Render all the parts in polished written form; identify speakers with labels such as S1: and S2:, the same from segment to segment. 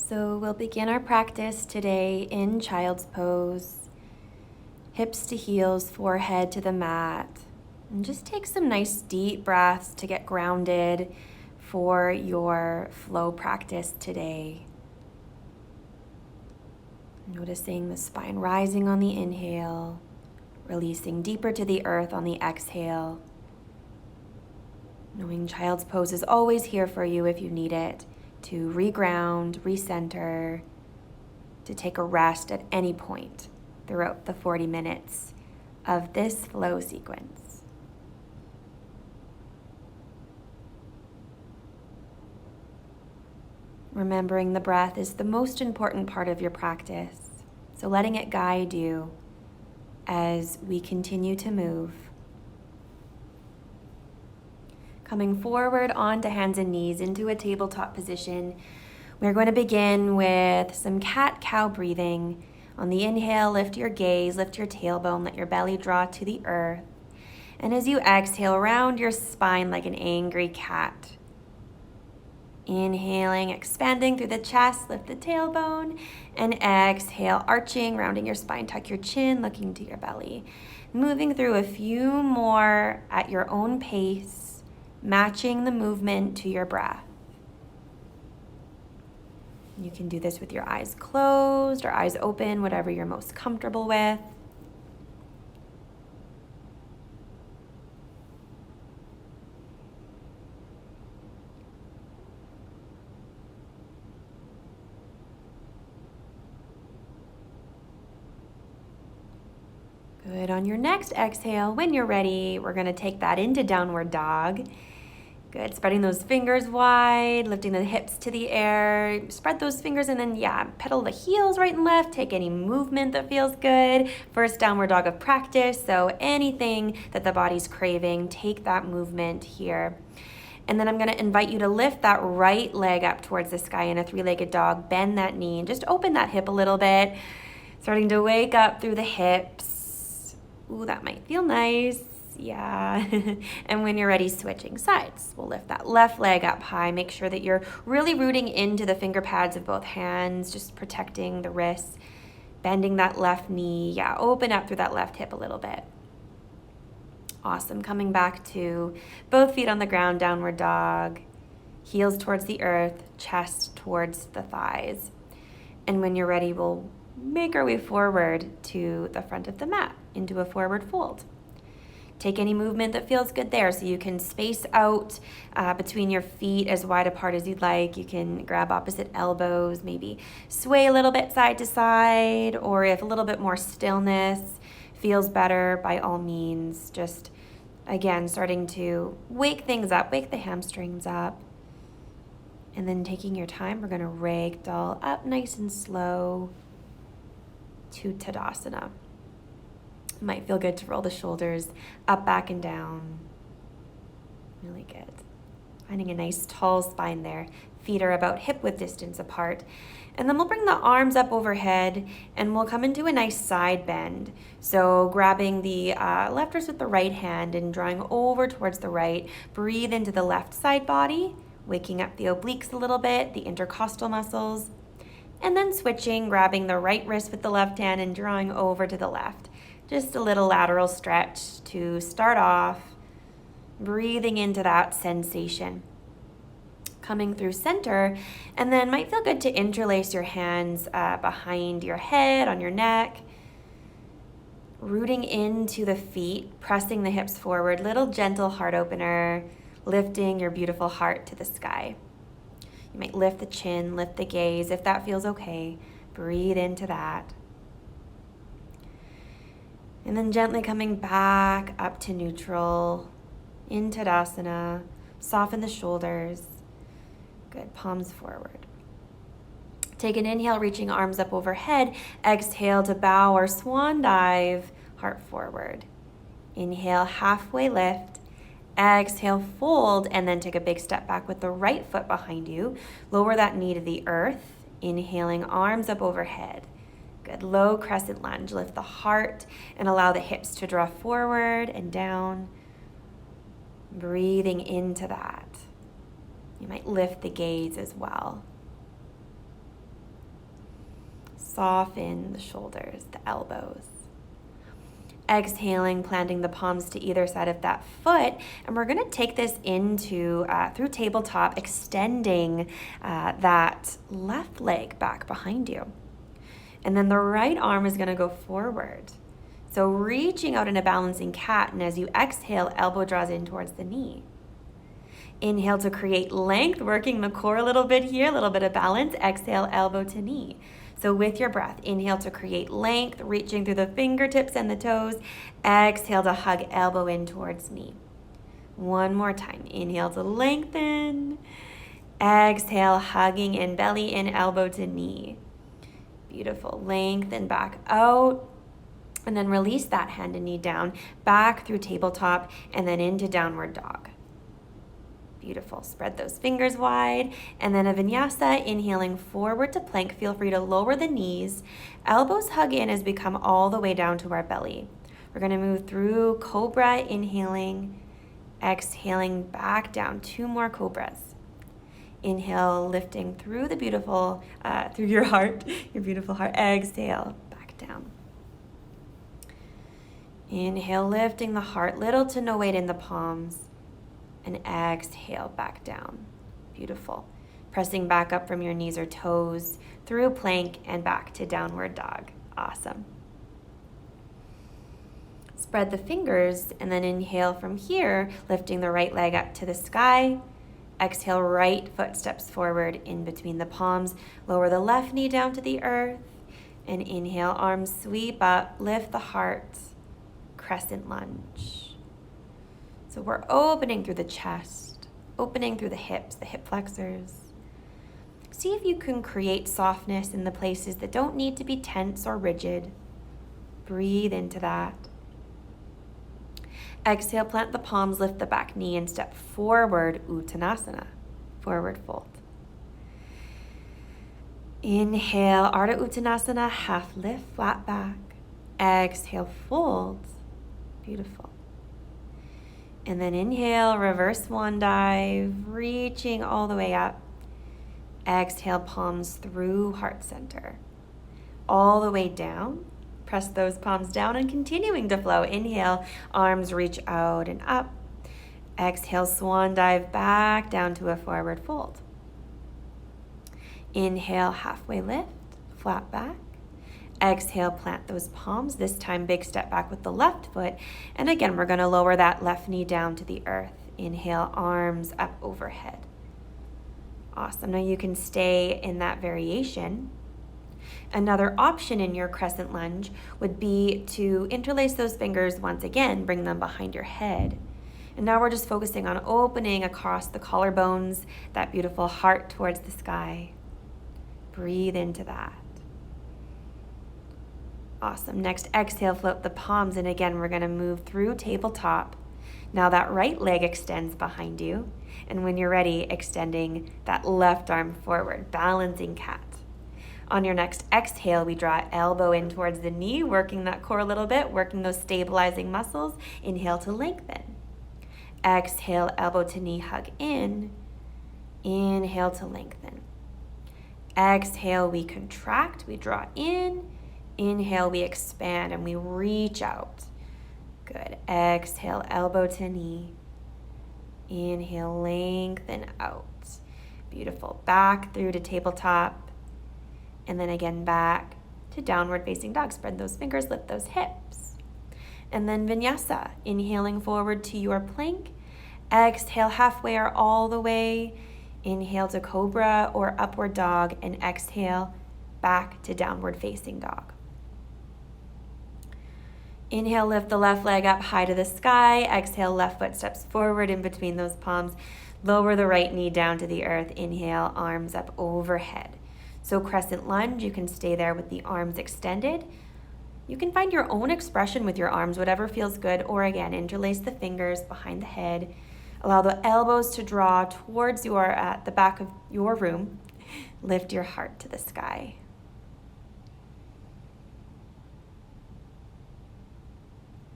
S1: So we'll begin our practice today in child's pose. Hips to heels, forehead to the mat. And just take some nice deep breaths to get grounded for your flow practice today. Noticing the spine rising on the inhale, releasing deeper to the earth on the exhale. Knowing child's pose is always here for you if you need it, to reground, recenter, to take a rest at any point throughout the 40 minutes of this flow sequence. Remembering the breath is the most important part of your practice, so letting it guide you as we continue to move. Coming forward onto hands and knees into a tabletop position, we're going to begin with some cat-cow breathing. On the inhale, lift your gaze, lift your tailbone, let your belly draw to the earth. And as you exhale, round your spine like an angry cat. Inhaling, expanding through the chest, lift the tailbone, and exhale, arching, rounding your spine, tuck your chin, looking to your belly. Moving through a few more at your own pace, matching the movement to your breath. You can do this with your eyes closed or eyes open, whatever you're most comfortable with. Good. On your next exhale, when you're ready, we're going to take that into downward dog. Good. Spreading those fingers wide, lifting the hips to the air. Spread those fingers and then, pedal the heels right and left. Take any movement that feels good. First downward dog of practice, so anything that the body's craving, take that movement here. And then I'm going to invite you to lift that right leg up towards the sky in a three-legged dog. Bend that knee and just open that hip a little bit. Starting to wake up through the hips. Ooh, that might feel nice. Yeah. And when you're ready, switching sides. We'll lift that left leg up high. Make sure that you're really rooting into the finger pads of both hands, just protecting the wrists. Bending that left knee. Yeah, open up through that left hip a little bit. Awesome. Coming back to both feet on the ground, downward dog. Heels towards the earth, chest towards the thighs. And when you're ready, we'll make our way forward to the front of the mat into a forward fold. Take any movement that feels good there, so you can space out between your feet as wide apart as you'd like. You can grab opposite elbows, maybe sway a little bit side to side, or if a little bit more stillness feels better, by all means, just, again, starting to wake things up, wake the hamstrings up. And then taking your time, we're going to ragdoll up nice and slow to Tadasana. Might feel good to roll the shoulders up, back, and down. Really good. Finding a nice tall spine there. Feet are about hip-width distance apart. And then we'll bring the arms up overhead and we'll come into a nice side bend. So grabbing the left wrist with the right hand and drawing over towards the right. Breathe into the left side body, waking up the obliques a little bit, the intercostal muscles. And then switching, grabbing the right wrist with the left hand and drawing over to the left. Just a little lateral stretch to start off, breathing into that sensation. Coming through center, and then might feel good to interlace your hands behind your head, on your neck. Rooting into the feet, pressing the hips forward, little gentle heart opener, lifting your beautiful heart to the sky. You might lift the chin, lift the gaze, if that feels okay. Breathe into that. And then gently coming back up to neutral, in Tadasana. Soften the shoulders. Good, palms forward. Take an inhale, reaching arms up overhead. Exhale to bow or swan dive, heart forward. Inhale, halfway lift. Exhale, fold, and then take a big step back with the right foot behind you. Lower that knee to the earth. Inhaling, arms up overhead. Good, low crescent lunge. Lift the heart and allow the hips to draw forward and down. Breathing into that. You might lift the gaze as well. Soften the shoulders, the elbows. Exhaling, planting the palms to either side of that foot. And we're going to take this into, through tabletop, extending that left leg back behind you. And then the right arm is going to go forward. So reaching out in a balancing cat. And as you exhale, elbow draws in towards the knee. Inhale to create length, working the core a little bit here, a little bit of balance. Exhale, elbow to knee. So with your breath, inhale to create length, reaching through the fingertips and the toes. Exhale to hug elbow in towards knee. One more time. Inhale to lengthen. Exhale, hugging in, belly in, elbow to knee. Beautiful. Lengthen back out. And then release that hand and knee down, back through tabletop, and then into downward dog. Beautiful. Spread those fingers wide. And then a vinyasa, inhaling forward to plank. Feel free to lower the knees. Elbows hug in as we come all the way down to our belly. We're going to move through Cobra, inhaling, exhaling back down. 2 more Cobras. Inhale, lifting through the beautiful, through your heart, your beautiful heart. Exhale, back down. Inhale, lifting the heart, little to no weight in the palms. And exhale, back down. Beautiful. Pressing back up from your knees or toes, through plank and back to downward dog. Awesome. Spread the fingers and then inhale from here, lifting the right leg up to the sky. Exhale, right foot steps forward in between the palms. Lower the left knee down to the earth. And inhale, arms sweep up, lift the heart. Crescent lunge. So we're opening through the chest, opening through the hips, the hip flexors. See if you can create softness in the places that don't need to be tense or rigid. Breathe into that. Exhale, plant the palms, lift the back knee, and step forward, Uttanasana, forward fold. Inhale, Ardha Uttanasana, half lift, flat back. Exhale, fold. Beautiful. And then inhale, reverse swan dive, reaching all the way up. Exhale, palms through heart center. All the way down. Press those palms down and continuing to flow. Inhale, arms reach out and up. Exhale, swan dive back down to a forward fold. Inhale, halfway lift, flat back. Exhale, plant those palms. This time, big step back with the left foot. And again, we're going to lower that left knee down to the earth. Inhale, arms up overhead. Awesome. Now you can stay in that variation. Another option in your crescent lunge would be to interlace those fingers once again, bring them behind your head. And now we're just focusing on opening across the collarbones, that beautiful heart towards the sky. Breathe into that. Awesome. Next, exhale, float the palms. And again, we're going to move through tabletop. Now that right leg extends behind you. And when you're ready, extending that left arm forward, balancing cat. On your next exhale, we draw elbow in towards the knee, working that core a little bit, working those stabilizing muscles. Inhale to lengthen. Exhale, elbow to knee, hug in. Inhale to lengthen. Exhale, we contract, we draw in. Inhale, we expand and we reach out. Good. Exhale, elbow to knee. Inhale, lengthen out. Beautiful. Back through to tabletop. And then again back to downward facing dog. Spread those fingers, lift those hips. And then vinyasa. Inhaling forward to your plank. Exhale, halfway or all the way. Inhale to cobra or upward dog. And exhale, back to downward facing dog. Inhale, lift the left leg up high to the sky. Exhale, left foot steps forward in between those palms. Lower the right knee down to the earth. Inhale, arms up overhead. So crescent lunge, you can stay there with the arms extended. You can find your own expression with your arms, whatever feels good. Or again, interlace the fingers behind the head. Allow the elbows to draw towards the back of your room. Lift your heart to the sky.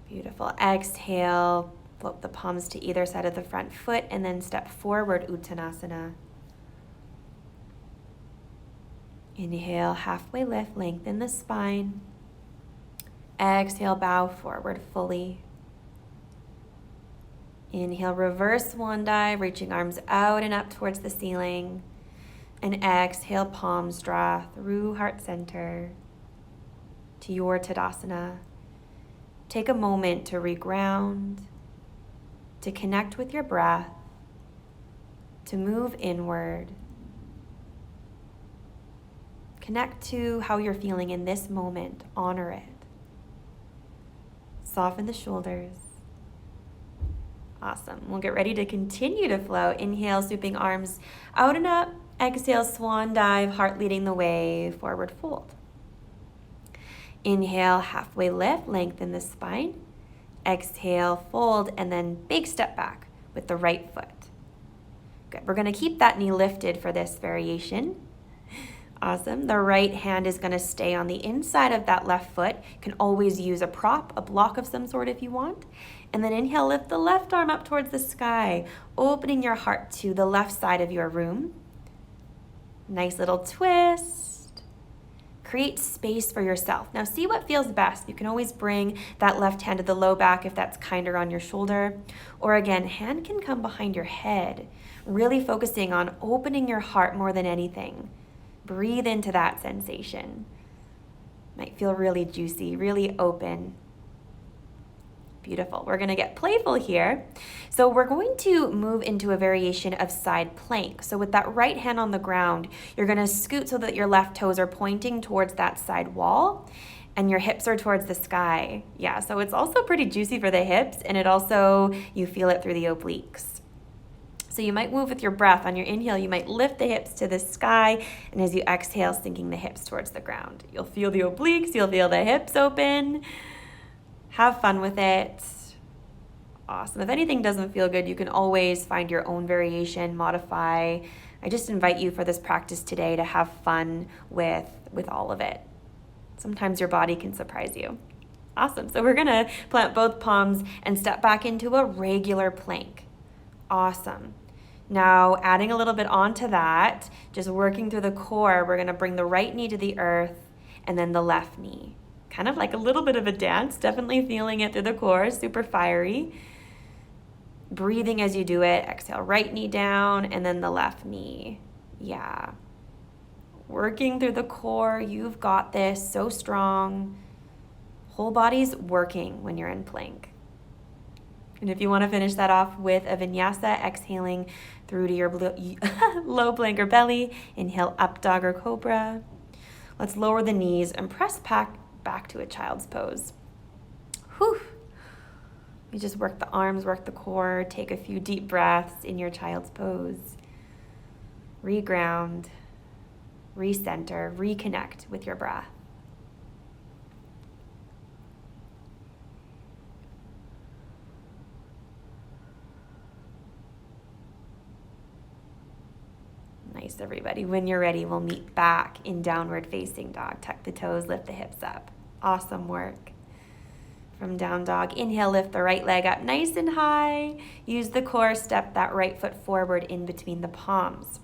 S1: Beautiful. Exhale, float the palms to either side of the front foot and then step forward, Uttanasana. Inhale, halfway lift, lengthen the spine. Exhale, bow forward fully. Inhale, reverse swan dive, reaching arms out and up towards the ceiling. And exhale, palms draw through heart center to your Tadasana. Take a moment to reground, to connect with your breath, to move inward. Connect to how you're feeling in this moment. Honor it. Soften the shoulders. Awesome. We'll get ready to continue to flow. Inhale, sweeping arms out and up. Exhale, swan dive, heart leading the way, forward fold. Inhale, halfway lift, lengthen the spine. Exhale, fold, and then big step back with the right foot. Good. We're going to keep that knee lifted for this variation. Awesome. The right hand is going to stay on the inside of that left foot. You can always use a prop, a block of some sort if you want. And then inhale, lift the left arm up towards the sky, opening your heart to the left side of your room. Nice little twist. Create space for yourself. Now see what feels best. You can always bring that left hand to the low back if that's kinder on your shoulder. Or again, hand can come behind your head, really focusing on opening your heart more than anything. Breathe into that sensation. Might feel really juicy, really open. Beautiful. We're going to get playful here. So we're going to move into a variation of side plank. So with that right hand on the ground, you're going to scoot so that your left toes are pointing towards that side wall and your hips are towards the sky. Yeah, so it's also pretty juicy for the hips, and it also, you feel it through the obliques. So you might move with your breath. On your inhale, you might lift the hips to the sky, and as you exhale, sinking the hips towards the ground. You'll feel the obliques, you'll feel the hips open. Have fun with it. Awesome. If anything doesn't feel good, you can always find your own variation, modify. I just invite you for this practice today to have fun with all of it. Sometimes your body can surprise you. Awesome. So we're going to plant both palms and step back into a regular plank. Awesome. Now, adding a little bit onto that, just working through the core, we're going to bring the right knee to the earth and then the left knee. Kind of like a little bit of a dance, definitely feeling it through the core, super fiery. Breathing as you do it. Exhale, right knee down and then the left knee. Yeah. Working through the core, you've got this, so strong. Whole body's working when you're in plank. And if you want to finish that off with a vinyasa, exhaling through to your low plank or belly, inhale up dog or cobra. Let's lower the knees and press back to a child's pose. Whew. You just work the arms, work the core, take a few deep breaths in your child's pose. Reground, recenter, reconnect with your breath. Nice, everybody. When you're ready, we'll meet back in downward facing dog. Tuck the toes, lift the hips up. Awesome work. From down dog, inhale, lift the right leg up nice and high. Use the core, step that right foot forward in between the palms.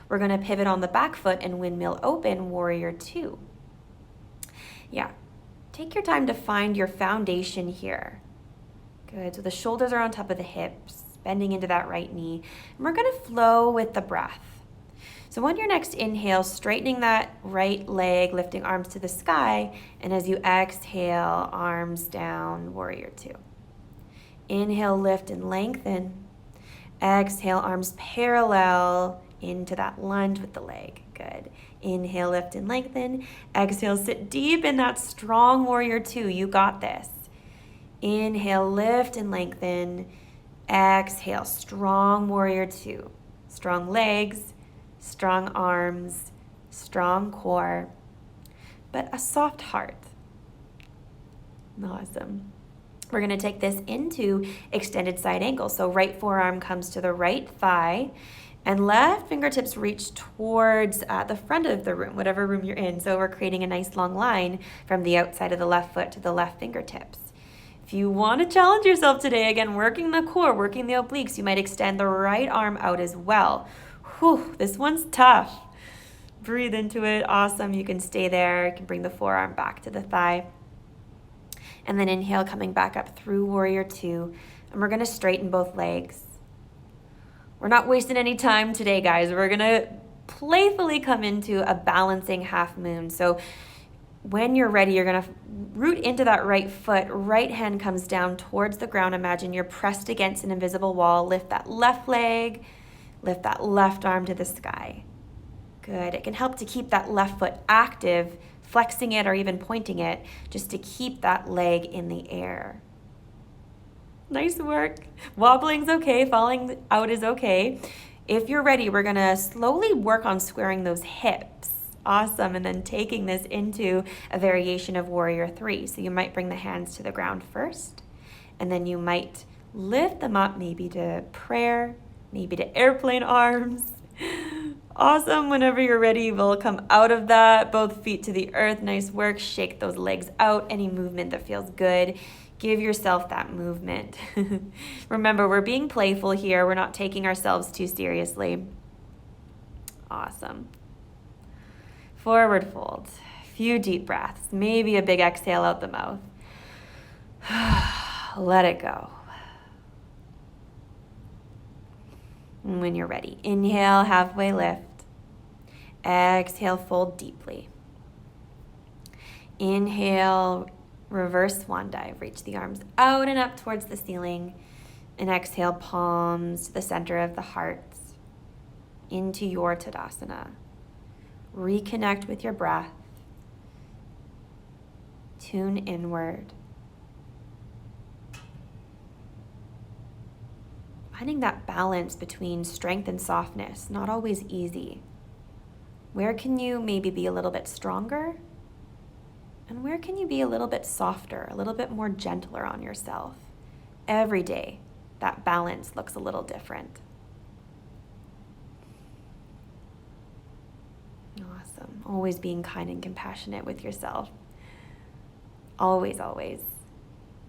S1: We're going to pivot on the back foot and windmill open, warrior two. Yeah, take your time to find your foundation here. Good, so the shoulders are on top of the hips, bending into that right knee. And we're going to flow with the breath. So on your next inhale, straightening that right leg, lifting arms to the sky, and as you exhale, arms down, warrior two. Inhale, lift and lengthen. Exhale, arms parallel into that lunge with the leg. Good. Inhale, lift and lengthen. Exhale, sit deep in that strong warrior two. You got this. Inhale, lift and lengthen. Exhale, strong warrior two. Strong legs, strong arms, strong core, but a soft heart. Awesome. We're going to take this into extended side angle. So right forearm comes to the right thigh and left fingertips reach towards the front of the room, whatever room you're in. So we're creating a nice long line from the outside of the left foot to the left fingertips. If you want to challenge yourself today, again, working the core, working the obliques, you might extend the right arm out as well. Whew, this one's tough. Breathe into it. Awesome. You can stay there. You can bring the forearm back to the thigh. And then inhale, coming back up through warrior two. And we're going to straighten both legs. We're not wasting any time today, guys. We're going to playfully come into a balancing half moon. So when you're ready, you're going to root into that right foot. Right hand comes down towards the ground. Imagine you're pressed against an invisible wall. Lift that left leg. Lift that left arm to the sky. Good. It can help to keep that left foot active, flexing it or even pointing it, just to keep that leg in the air. Nice work. Wobbling's okay. Falling out is okay. If you're ready, we're going to slowly work on squaring those hips. Awesome. And then taking this into a variation of warrior three. So you might bring the hands to the ground first, and then you might lift them up maybe to prayer, maybe to airplane arms. Awesome. Whenever you're ready, we'll come out of that. Both feet to the earth. Nice work. Shake those legs out. Any movement that feels good. Give yourself that movement. Remember, we're being playful here. We're not taking ourselves too seriously. Awesome. Forward fold. Few deep breaths. Maybe a big exhale out the mouth. Let it go. And when you're ready, inhale, halfway lift. Exhale, fold deeply. Inhale, reverse swan dive. Reach the arms out and up towards the ceiling. And exhale, palms to the center of the heart into your Tadasana. Reconnect with your breath. Tune inward. Finding that balance between strength and softness, not always easy. Where can you maybe be a little bit stronger? And where can you be a little bit softer, a little bit more gentler on yourself? Every day, that balance looks a little different. Awesome. Always being kind and compassionate with yourself. Always, always.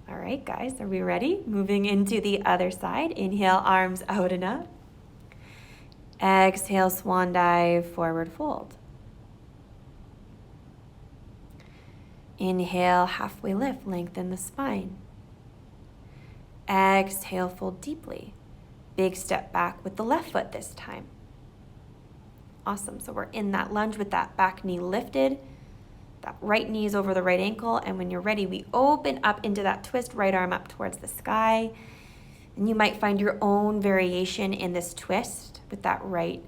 S1: All right, guys, are we ready? Moving into the other side. Inhale, arms out and up. Exhale, swan dive, forward fold. Inhale, halfway lift, lengthen the spine. Exhale, fold deeply. Big step back with the left foot this time. Awesome, so we're in that lunge with that back knee lifted. That right knee is over the right ankle, and when you're ready, we open up into that twist, right arm up towards the sky. And you might find your own variation in this twist with that right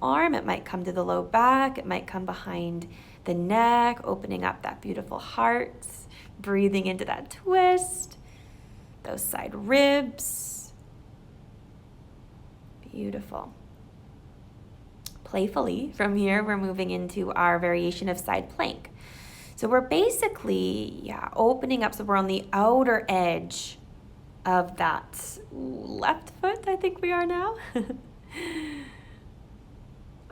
S1: arm. It might come to the low back, it might come behind the neck, opening up that beautiful heart, breathing into that twist, those side ribs. Beautiful. Playfully, from here, we're moving into our variation of side plank. So we're basically, opening up. So we're on the outer edge of that left foot, I think we are now.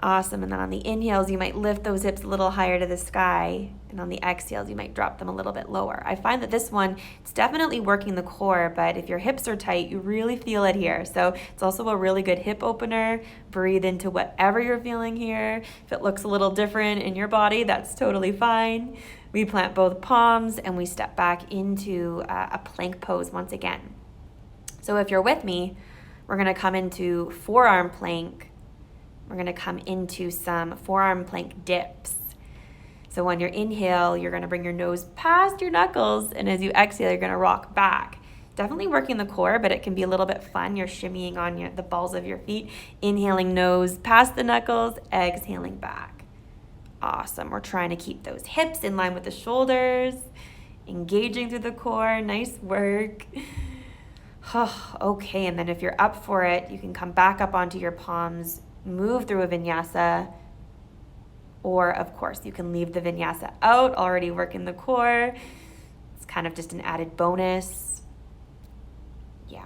S1: Awesome. And then on the inhales, you might lift those hips a little higher to the sky. And on the exhales, you might drop them a little bit lower. I find that this one, it's definitely working the core, but if your hips are tight, you really feel it here. So it's also a really good hip opener. Breathe into whatever you're feeling here. If it looks a little different in your body, that's totally fine. We plant both palms and we step back into a plank pose once again. So if you're with me, we're going to come into forearm plank. We're going to come into some forearm plank dips. So on your inhale, you're going to bring your nose past your knuckles, and as you exhale, you're going to rock back. Definitely working the core, but it can be a little bit fun. You're shimmying on the balls of your feet, inhaling nose past the knuckles, exhaling back. Awesome. We're trying to keep those hips in line with the shoulders, engaging through the core. Nice work. Okay, and then if you're up for it, you can come back up onto your palms, move through a vinyasa, or of course you can leave the vinyasa out, already working the core. It's kind of just an added bonus.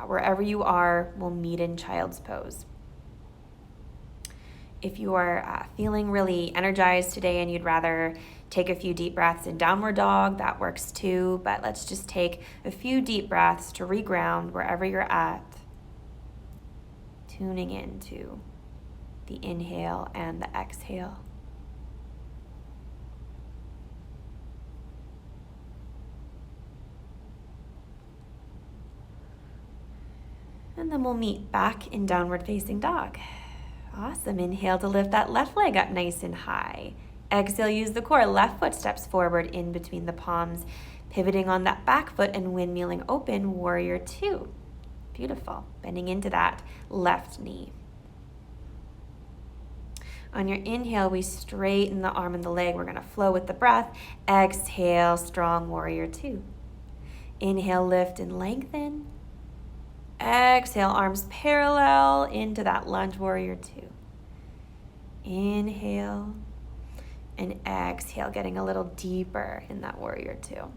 S1: Wherever you are, we'll meet in child's pose. If you are feeling really energized today and you'd rather take a few deep breaths in downward dog, that works too, but let's just take a few deep breaths to reground wherever you're at, tuning into the inhale and the exhale. And then we'll meet back in downward facing dog. Awesome. Inhale to lift that left leg up nice and high. Exhale, use the core. Left foot steps forward in between the palms, pivoting on that back foot and windmilling open, warrior two. Beautiful. Bending into that left knee. On your inhale, we straighten the arm and the leg. We're going to flow with the breath. Exhale, strong warrior two. Inhale, lift and lengthen. Exhale, arms parallel into that lunge, warrior two. Inhale and exhale, getting a little deeper in that warrior two.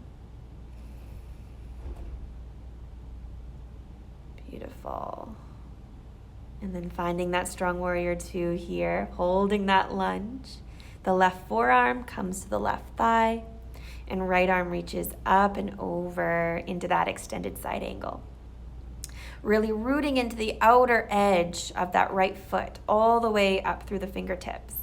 S1: Beautiful. And then finding that strong warrior two here, holding that lunge. The left forearm comes to the left thigh, and right arm reaches up and over into that extended side angle. Really rooting into the outer edge of that right foot, all the way up through the fingertips.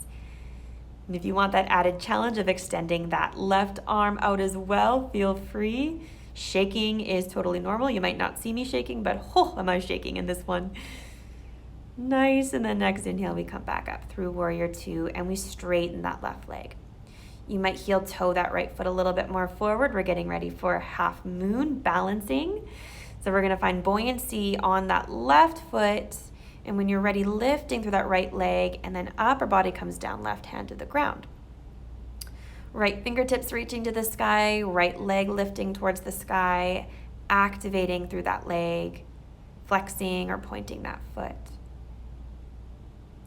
S1: And if you want that added challenge of extending that left arm out as well, feel free. Shaking is totally normal. You might not see me shaking, but am I shaking in this one. Nice, and then next inhale, we come back up through warrior two, and we straighten that left leg. You might heel toe that right foot a little bit more forward. We're getting ready for half moon, balancing. So we're gonna find buoyancy on that left foot, and when you're ready, lifting through that right leg, and then upper body comes down, left hand to the ground. Right fingertips reaching to the sky, right leg lifting towards the sky, activating through that leg, flexing or pointing that foot.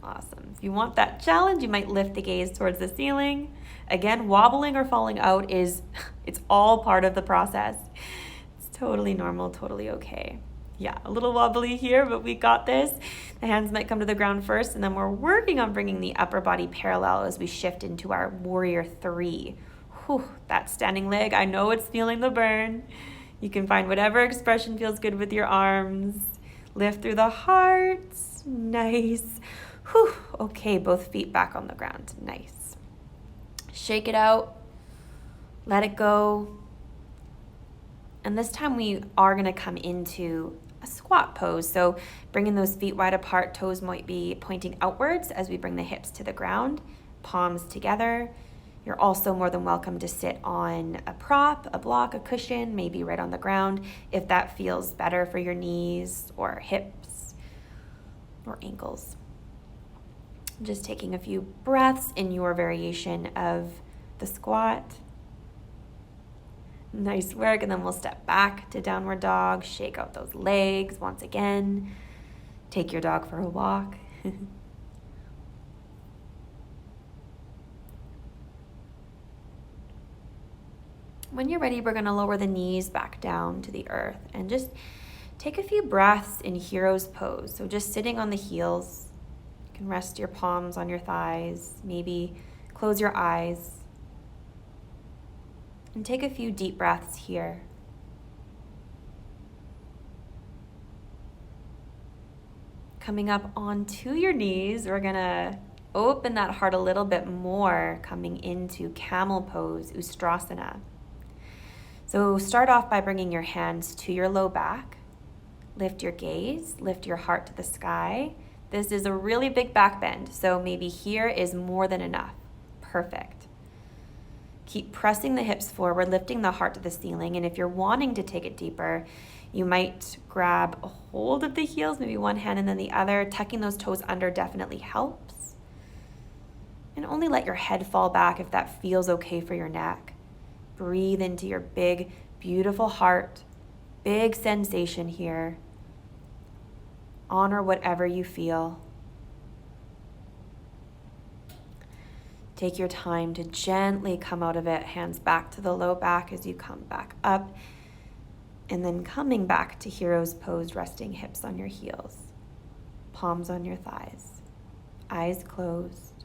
S1: Awesome. If you want that challenge, you might lift the gaze towards the ceiling. Again, wobbling or falling out it's all part of the process. It's totally normal, totally okay. Yeah, a little wobbly here, but we got this. The hands might come to the ground first, and then we're working on bringing the upper body parallel as we shift into our warrior three. That standing leg, I know it's feeling the burn. You can find whatever expression feels good with your arms. Lift through the heart. Nice. Okay, both feet back on the ground. Nice. Shake it out. Let it go. And this time we are going to come into a squat pose. So bringing those feet wide apart, toes might be pointing outwards as we bring the hips to the ground, palms together. You're also more than welcome to sit on a prop, a block, a cushion, maybe right on the ground if that feels better for your knees or hips or ankles. Just taking a few breaths in your variation of the squat. Nice work, and then we'll step back to downward dog, shake out those legs once again, take your dog for a walk. When you're ready, we're going to lower the knees back down to the earth and just take a few breaths in hero's pose. So just sitting on the heels. You can rest your palms on your thighs, maybe close your eyes. And take a few deep breaths here. Coming up onto your knees, we're gonna open that heart a little bit more, coming into camel pose, Ustrasana. So start off by bringing your hands to your low back. Lift your gaze, lift your heart to the sky. This is a really big back bend, so maybe here is more than enough. Perfect. Keep pressing the hips forward, lifting the heart to the ceiling. And if you're wanting to take it deeper, you might grab a hold of the heels, maybe one hand and then the other. Tucking those toes under definitely helps. And only let your head fall back if that feels okay for your neck. Breathe into your big, beautiful heart. Big sensation here. Honor whatever you feel. Take your time to gently come out of it, hands back to the low back as you come back up, and then coming back to hero's pose, resting hips on your heels, palms on your thighs, eyes closed.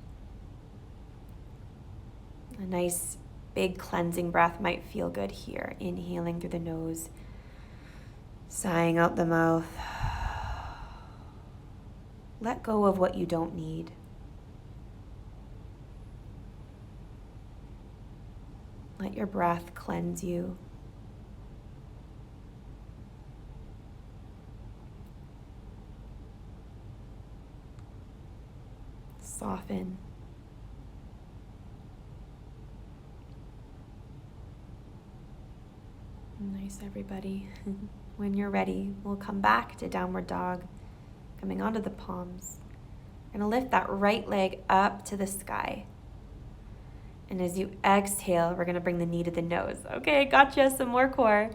S1: A nice big cleansing breath might feel good here. Inhaling through the nose, sighing out the mouth. Let go of what you don't need. Let your breath cleanse you. Soften. Nice, everybody. When you're ready, we'll come back to downward dog, coming onto the palms. We're going to lift that right leg up to the sky. And as you exhale, we're going to bring the knee to the nose. Okay, gotcha, some more core.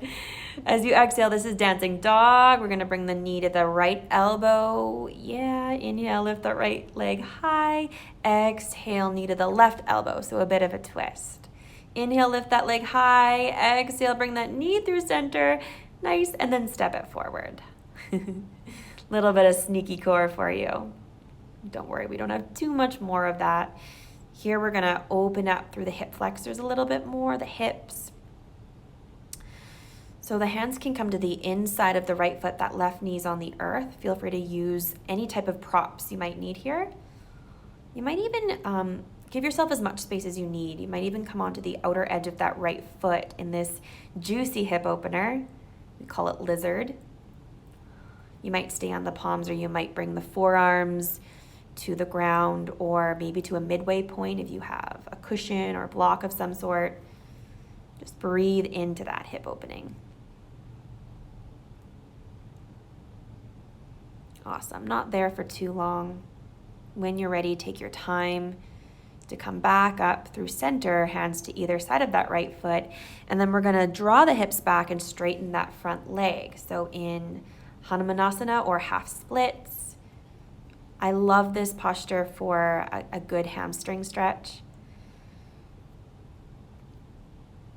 S1: As you exhale, this is dancing dog. We're going to bring the knee to the right elbow. Yeah, inhale, lift that right leg high. Exhale, knee to the left elbow, so a bit of a twist. Inhale, lift that leg high. Exhale, bring that knee through center. Nice, and then step it forward. Little bit of sneaky core for you. Don't worry, we don't have too much more of that. Here we're gonna open up through the hip flexors a little bit more, the hips. So the hands can come to the inside of the right foot, that left knee's on the earth. Feel free to use any type of props you might need here. You might even give yourself as much space as you need. You might even come onto the outer edge of that right foot in this juicy hip opener. We call it lizard. You might stay on the palms, or you might bring the forearms to the ground, or maybe to a midway point if you have a cushion or a block of some sort. Just breathe into that hip opening. Awesome. Not there for too long. When you're ready, take your time to come back up through center, hands to either side of that right foot, and then we're going to draw the hips back and straighten that front leg. So in Hanumanasana or half splits, I love this posture for a good hamstring stretch.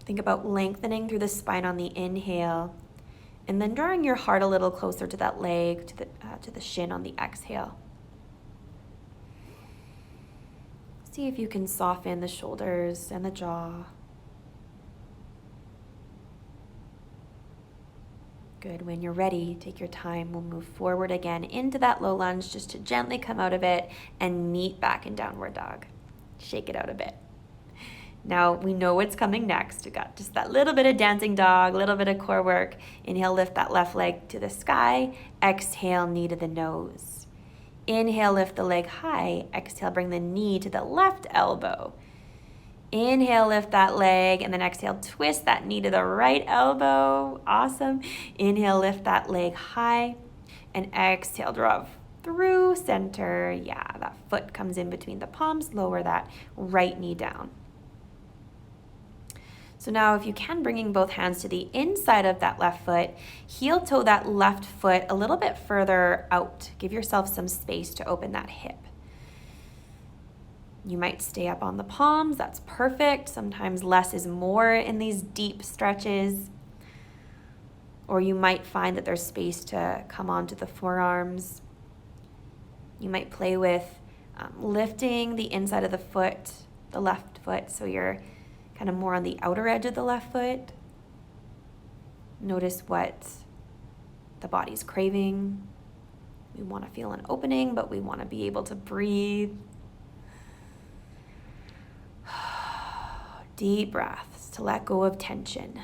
S1: Think about lengthening through the spine on the inhale, and then drawing your heart a little closer to that leg, to the shin on the exhale. See if you can soften the shoulders and the jaw. Good. When you're ready, take your time. We'll move forward again into that low lunge just to gently come out of it and meet back in downward dog. Shake it out a bit. Now we know what's coming next. We got just that little bit of dancing dog, little bit of core work. Inhale, lift that left leg to the sky. Exhale, knee to the nose. Inhale, lift the leg high. Exhale, bring the knee to the left elbow. Inhale, lift that leg, and then exhale, twist that knee to the right elbow. Awesome. Inhale, lift that leg high, and exhale, draw through center. Yeah, that foot comes in between the palms. Lower that right knee down. So now if you can, bringing both hands to the inside of that left foot, heel toe that left foot a little bit further out. Give yourself some space to open that hip. You might stay up on the palms. That's perfect. Sometimes less is more in these deep stretches. Or you might find that there's space to come onto the forearms. You might play with lifting the inside of the foot, the left foot, so you're kind of more on the outer edge of the left foot. Notice what the body's craving. We want to feel an opening, but we want to be able to breathe. Deep breaths to let go of tension.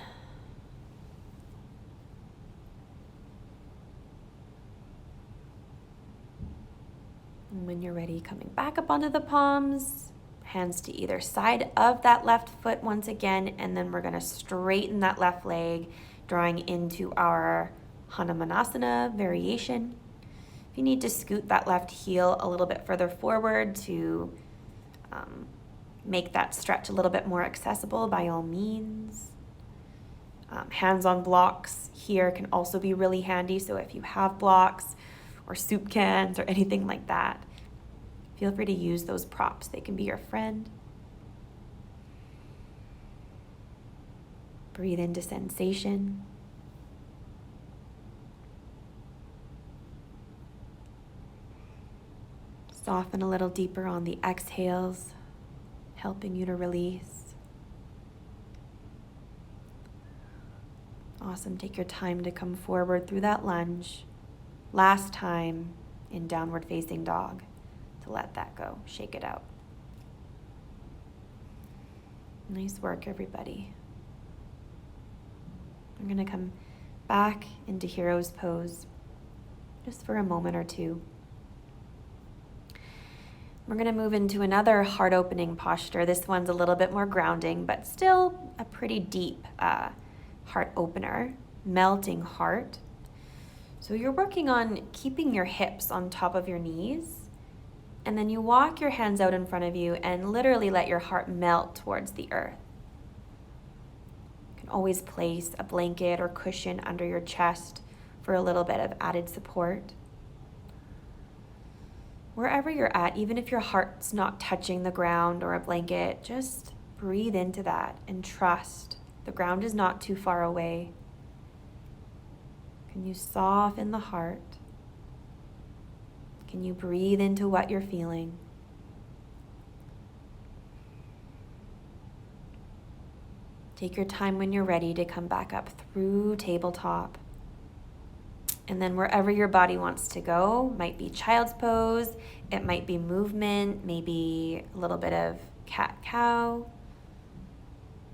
S1: And when you're ready, coming back up onto the palms, hands to either side of that left foot once again, and then we're going to straighten that left leg, drawing into our Hanumanasana variation. If you need to scoot that left heel a little bit further forward to make that stretch a little bit more accessible, by all means. Hands on blocks here can also be really handy, so if you have blocks or soup cans or anything like that, feel free to use those props. They can be your friend. Breathe into sensation. Soften a little deeper on the exhales, helping you to release. Awesome. Take your time to come forward through that lunge. Last time in downward facing dog. To let that go. Shake it out. Nice work, everybody. I'm going to come back into hero's pose just for a moment or two. We're going to move into another heart opening posture. This one's a little bit more grounding, but still a pretty deep heart opener, melting heart. So you're working on keeping your hips on top of your knees, and then you walk your hands out in front of you and literally let your heart melt towards the earth. You can always place a blanket or cushion under your chest for a little bit of added support. Wherever you're at, even if your heart's not touching the ground or a blanket, just breathe into that and trust the ground is not too far away. Can you soften the heart? Can you breathe into what you're feeling? Take your time when you're ready to come back up through tabletop. And then wherever your body wants to go, might be child's pose, it might be movement, maybe a little bit of cat-cow.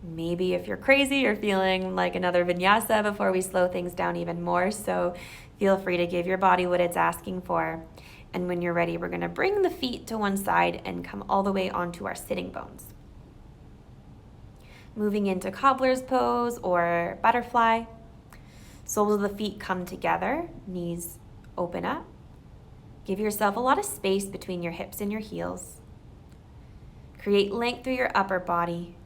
S1: Maybe if you're crazy, you're feeling like another vinyasa before we slow things down even more. So feel free to give your body what it's asking for. And when you're ready, we're going to bring the feet to one side and come all the way onto our sitting bones. Moving into cobbler's pose or butterfly. Soles of the feet come together, knees open up. Give yourself a lot of space between your hips and your heels. Create length through your upper body.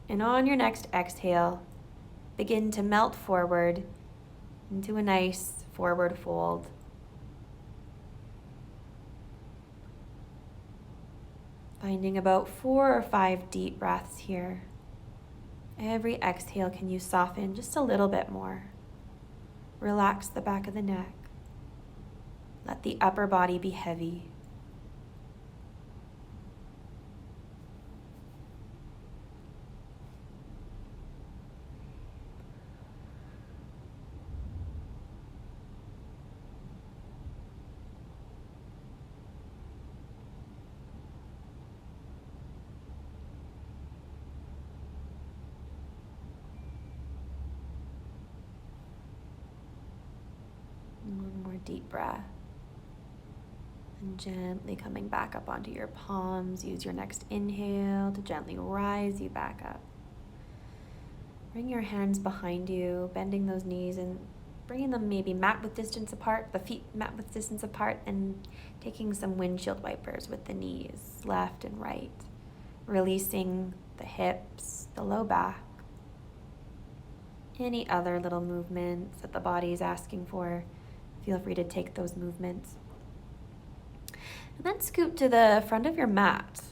S1: And on your next exhale, begin to melt forward into a nice forward fold. Finding about 4 or 5 deep breaths here. Every exhale, can you soften just a little bit more? Relax the back of the neck. Let the upper body be heavy. One more deep breath. And gently coming back up onto your palms. Use your next inhale to gently rise you back up. Bring your hands behind you, bending those knees and bringing them maybe mat width distance apart, the feet mat width distance apart, and taking some windshield wipers with the knees, left and right. Releasing the hips, the low back. Any other little movements that the body is asking for, feel free to take those movements. And then scoot to the front of your mat.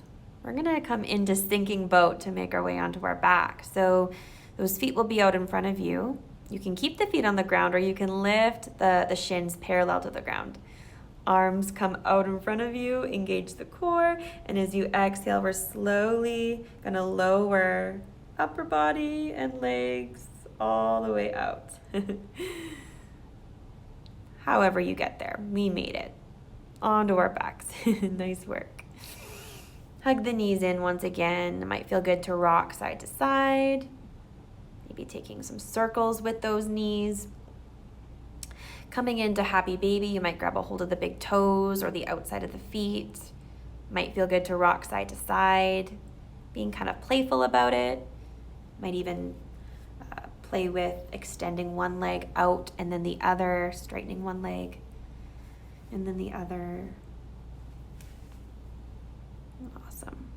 S1: We're gonna come into sinking boat to make our way onto our back. So those feet will be out in front of you. You can keep the feet on the ground or you can lift the shins parallel to the ground. Arms come out in front of you, engage the core, and as you exhale, we're slowly gonna lower upper body and legs all the way out. However you get there, we made it. Onto our backs. Nice work. Hug the knees in once again. It might feel good to rock side to side. Maybe taking some circles with those knees. Coming into happy baby, you might grab a hold of the big toes or the outside of the feet. Might feel good to rock side to side. Being kind of playful about it. Might even play with extending one leg out and then the other, straightening one leg and then the other. Awesome.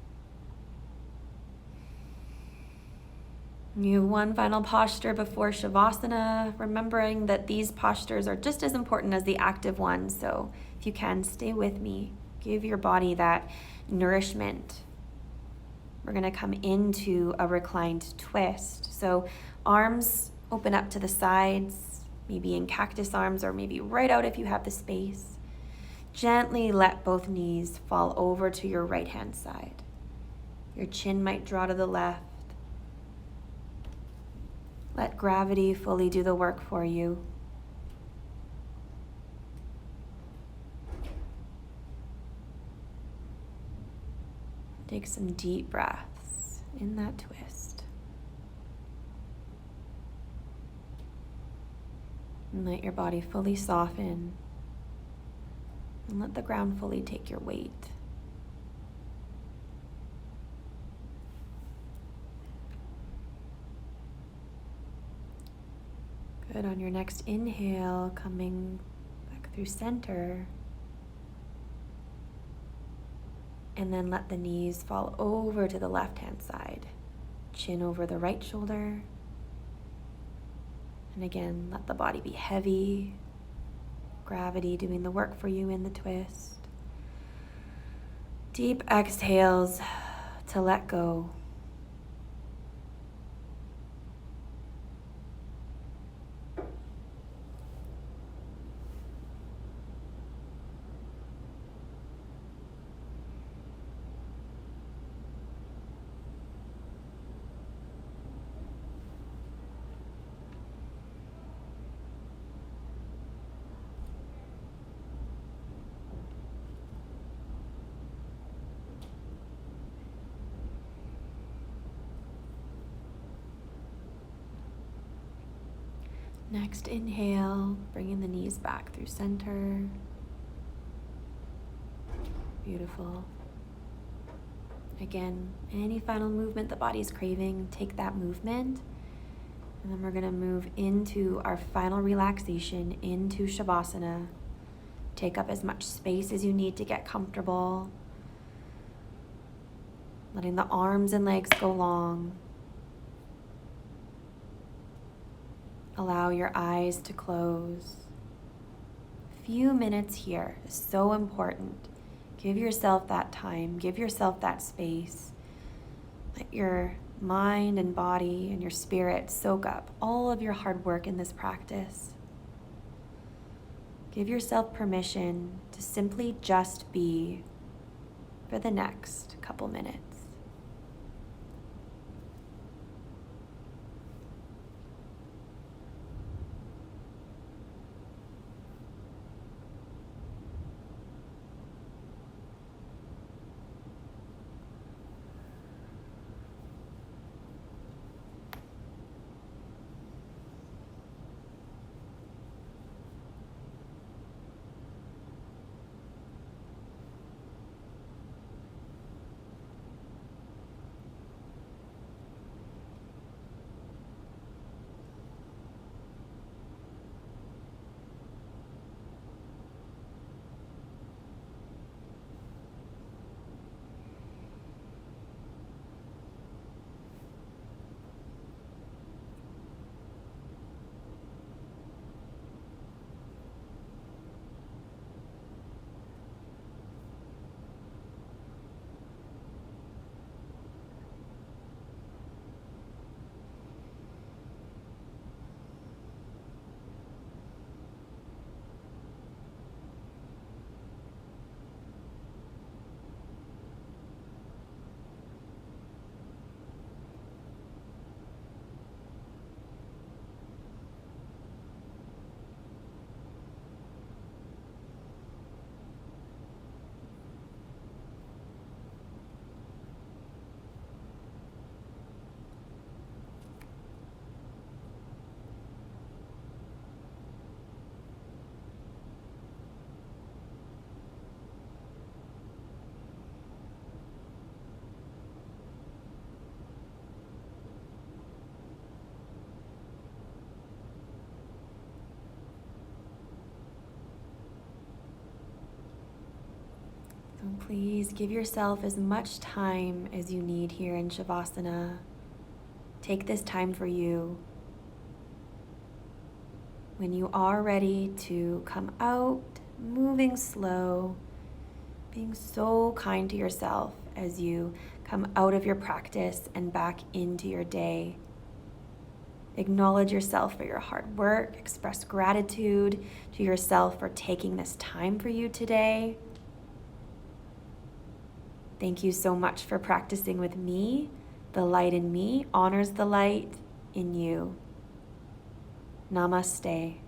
S1: You have one final posture before Shavasana, remembering that these postures are just as important as the active ones. So if you can, stay with me. Give your body that nourishment. We're going to come into a reclined twist. So arms open up to the sides, maybe in cactus arms or maybe right out if you have the space. Gently let both knees fall over to your right hand side. Your chin might draw to the left. Let gravity fully do the work for you. Take some deep breaths in that twist. And let your body fully soften. And let the ground fully take your weight. Good. On your next inhale, coming back through center. And then let the knees fall over to the left-hand side. Chin over the right shoulder. And again, let the body be heavy. Gravity doing the work for you in the twist. Deep exhales to let go. Next inhale, bringing the knees back through center. Beautiful. Again, any final movement the body's craving, take that movement. And then we're gonna move into our final relaxation, into Shavasana. Take up as much space as you need to get comfortable. Letting the arms and legs go long. Allow your eyes to close. A few minutes here is so important. Give yourself that time, give yourself that space. Let your mind and body and your spirit soak up all of your hard work in this practice. Give yourself permission to simply just be for the next couple minutes. So please give yourself as much time as you need here in Shavasana. Take this time for you. When you are ready to come out, moving slow, being so kind to yourself as you come out of your practice and back into your day. Acknowledge yourself for your hard work. Express gratitude to yourself for taking this time for you today. Thank you so much for practicing with me. The light in me honors the light in you. Namaste.